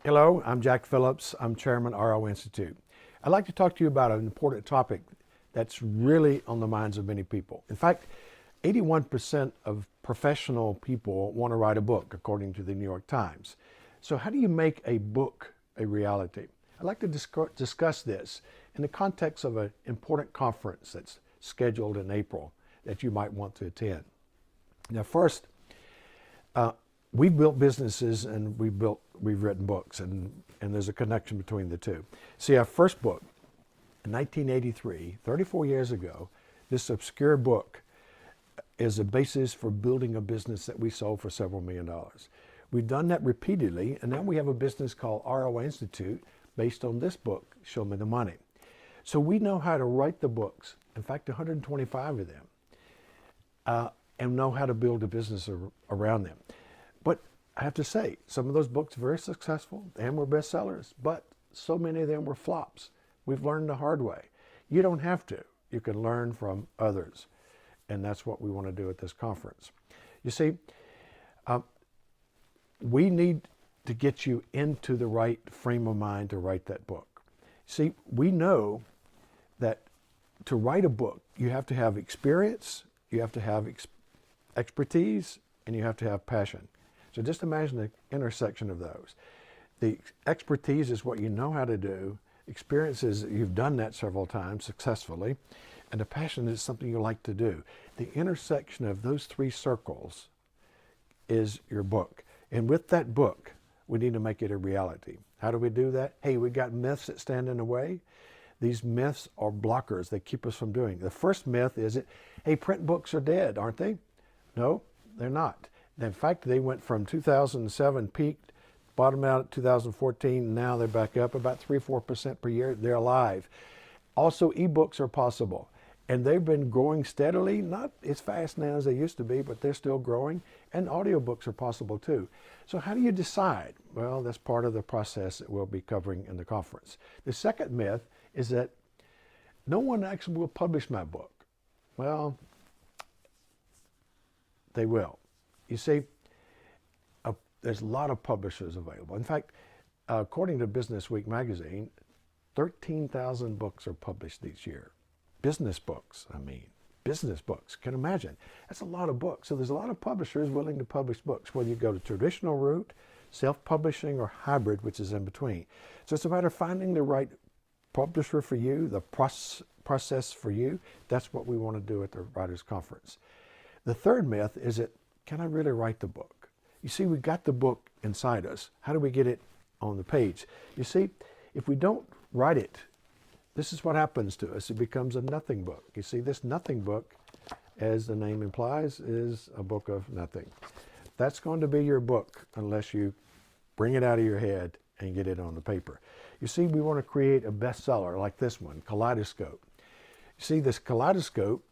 Hello, I'm Jack Phillips. I'm chairman RO Institute. I'd like to talk to you about an important topic that's really on the minds of many people. In fact, 81% of professional people want to write a book, according to the New York Times. So how do you make a book a reality? I'd like to discuss this in the context of an important conference that's scheduled in April that you might want to attend. Now, first, we've built businesses and we've written books, and there's a connection between the two. See, our first book in 1983, 34 years ago, this obscure book is a basis for building a business that we sold for several $1 million. We've done that repeatedly, and now we have a business called RO Institute based on this book, Show Me the Money. So we know how to write the books, in fact 125 of them, and know how to build a business around them. But I have to say, some of those books were very successful and were bestsellers, but so many of them were flops. We've learned the hard way. You don't have to. You can learn from others. And that's what we want to do at this conference. You see, we need to get you into the right frame of mind to write that book. See, we know that to write a book, you have to have experience, you have to have expertise, and you have to have passion. So just imagine the intersection of those. The expertise is what you know how to do. Experience is that you've done that several times successfully. And the passion is something you like to do. The intersection of those three circles is your book. And with that book, we need to make it a reality. How do we do that? Hey, we got myths that stand in the way. These myths are blockers. They keep us from doing. The first myth is that, hey, print books are dead, aren't they? No, they're not. In fact, they went from 2007 peaked, bottomed out at 2014, now they're back up about 3-4% per year. They're alive. Also, ebooks are possible. And they've been growing steadily, not as fast now as they used to be, but they're still growing. And audiobooks are possible too. So how do you decide? Well, that's part of the process that we'll be covering in the conference. The second myth is that no one actually will publish my book. Well, they will. You see, there's a lot of publishers available. In fact, according to Business Week magazine, 13,000 books are published each year. Business books, business books. Can you imagine? That's a lot of books. So there's a lot of publishers willing to publish books, whether you go the traditional route, self-publishing, or hybrid, which is in between. So it's a matter of finding the right publisher for you, the process for you. That's what we want to do at the Writers Conference. The third myth is that, can I really write the book? You see, we got the book inside us. How do we get it on the page? You see, if we don't write it, this is what happens to us. It becomes a nothing book. You see, this nothing book, as the name implies, is a book of nothing. That's going to be your book unless you bring it out of your head and get it on the paper. You see, we want to create a bestseller like this one, Kaleidoscope. You see, this Kaleidoscope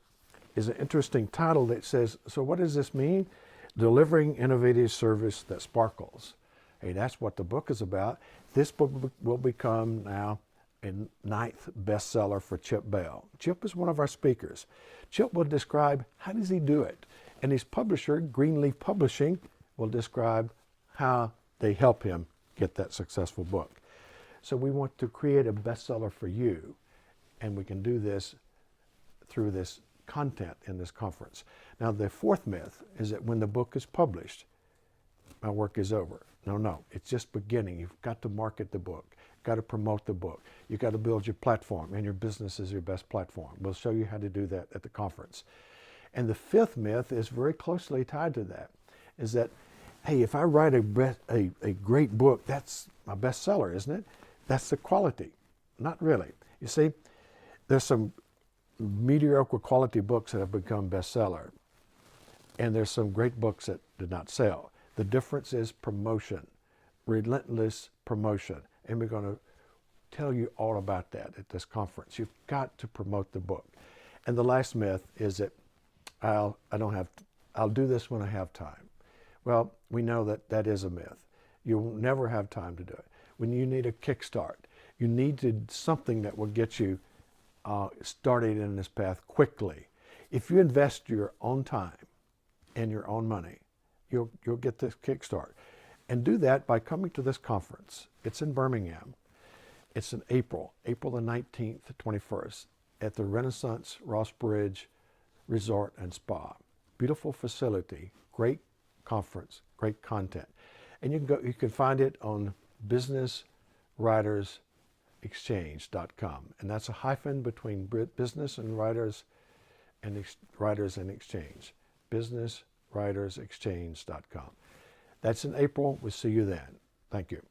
is an interesting title that says, so what does this mean? Delivering innovative service that sparkles. Hey, that's what the book is about. This book will become now a 9th bestseller for Chip Bell. Chip is one of our speakers. Chip will describe how does he do it, and his publisher, Greenleaf Publishing, will describe how they help him get that successful book. So we want to create a bestseller for you, and we can do this through this content in this conference. Now, the fourth myth is that when the book is published, my work is over. No, it's just beginning. You've got to market the book, got to promote the book. You've got to build your platform, and your business is your best platform. We'll show you how to do that at the conference. And the fifth myth is very closely tied to that, is that, hey, if I write a great book, that's my bestseller, isn't it? That's the quality. Not really. You see, there's some mediocre quality books that have become bestseller, and there's some great books that did not sell. The difference is promotion, relentless promotion, and we're going to tell you all about that at this conference. You've got to promote the book. And the last myth is that I'll do this when I have time. Well, we know that that is a myth. You'll never have time to do it. When you need a kickstart, you need something that will get you started in this path quickly. If you invest your own time and your own money, you'll get this kickstart. And do that by coming to this conference. It's in Birmingham. It's in April the 19th to 21st at the Renaissance Ross Bridge Resort and Spa. Beautiful facility, great conference, great content. And you can find it on businesswritersexchange.com. And that's a hyphen between business and writers and writers and exchange. Businesswritersexchange.com. That's in April. We'll see you then. Thank you.